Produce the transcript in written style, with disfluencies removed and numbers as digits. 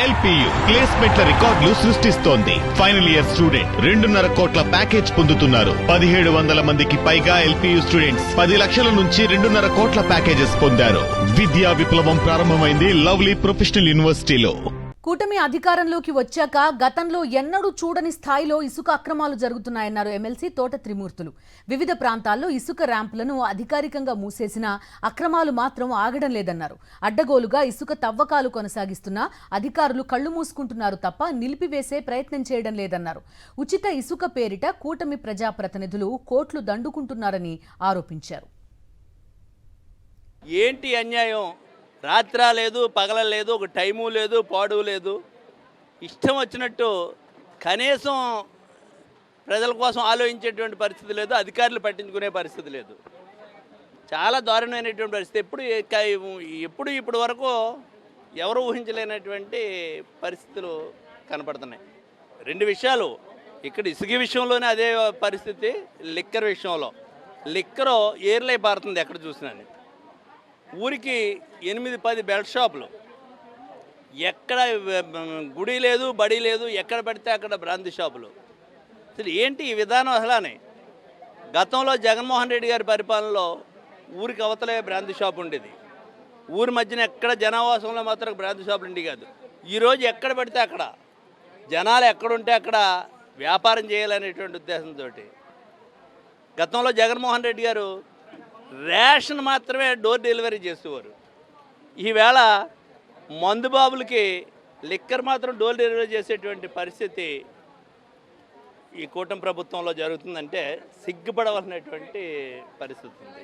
LPU ప్లేస్మెంట్ల రికార్డులు సృష్టిస్తోంది. Final year student 2.5 కోట్ల ప్యాకేజ్ పొందుతున్నారు. 1700 మందికి పైగా ఎల్పియు స్టూడెంట్స్ 10 లక్షల నుంచి 2.5 కోట్ల ప్యాకేజెస్ పొందారు. విద్యా విప్లవం ప్రారంభమైంది లవ్లీ ప్రొఫెషనల్ యూనివర్సిటీలో. కూటమి అధికారంలోకి వచ్చాక గతంలో ఎన్నడూ చూడని స్థాయిలో ఇసుక అక్రమాలు జరుగుతున్నాయన్నారు ఎమ్మెల్సీ తోట త్రిమూర్తులు. వివిధ ప్రాంతాల్లో ఇసుక ర్యాంపులను అధికారికంగా మూసేసినా అక్రమాలు మాత్రం ఆగడం లేదన్నారు. అడ్డగోలుగా ఇసుక తవ్వకాలు కొనసాగిస్తున్నా అధికారులు కళ్లు మూసుకుంటున్నారు తప్ప నిలిపివేసే ప్రయత్నం చేయడం లేదన్నారు. ఉచిత ఇసుక పేరిట కూటమి ప్రజాప్రతినిధులు కోట్లు దండుకుంటున్నారని ఆరోపించారు. ఏంటి అన్యాయం? రాత్రి లేదు, పగల లేదు, ఒక టైము లేదు, పాడు లేదు, ఇష్టం వచ్చినట్టు కనీసం ప్రజల కోసం ఆలోచించేటువంటి పరిస్థితి లేదు, అధికారులు పట్టించుకునే పరిస్థితి లేదు. చాలా దారుణమైనటువంటి పరిస్థితి. ఇప్పటి వరకు ఎవరు ఊహించలేనటువంటి పరిస్థితులు కనపడుతున్నాయి. 2 విషయాలు ఇక్కడ ఇసుక విషయంలోనే అదే పరిస్థితి. లిక్కర్ విషయంలో లిక్కరు ఏర్లై పారుతుంది ఎక్కడ చూసినా. ఊరికి 8-10 బెల్ట్ షాపులు, ఎక్కడ గుడి లేదు, బడి లేదు, ఎక్కడ పడితే అక్కడ బ్రాంతి షాపులు. అసలు ఏంటి ఈ విధానం? అసలానే గతంలో జగన్మోహన్ రెడ్డి గారి పరిపాలనలో ఊరికి అవతలే బ్రాంతి షాప్ ఉండేది. ఊరి మధ్యన ఎక్కడ జనావాసంలో మాత్రం బ్రాంతి షాపులు ఉండేవి కాదు. ఈరోజు ఎక్కడ పడితే అక్కడ జనాలు ఎక్కడుంటే అక్కడ వ్యాపారం చేయాలనేటువంటి ఉద్దేశంతో గతంలో జగన్మోహన్ రెడ్డి గారు రేషన్ మాత్రమే డోర్ డెలివరీ చేసేవారు. ఈవేళ మందుబాబులకి లిక్కర్ మాత్రం డోర్ డెలివరీ చేసేటువంటి పరిస్థితి ఈ కూటమి ప్రభుత్వంలో జరుగుతుందంటే సిగ్గుపడవలసినటువంటి పరిస్థితి ఉంది.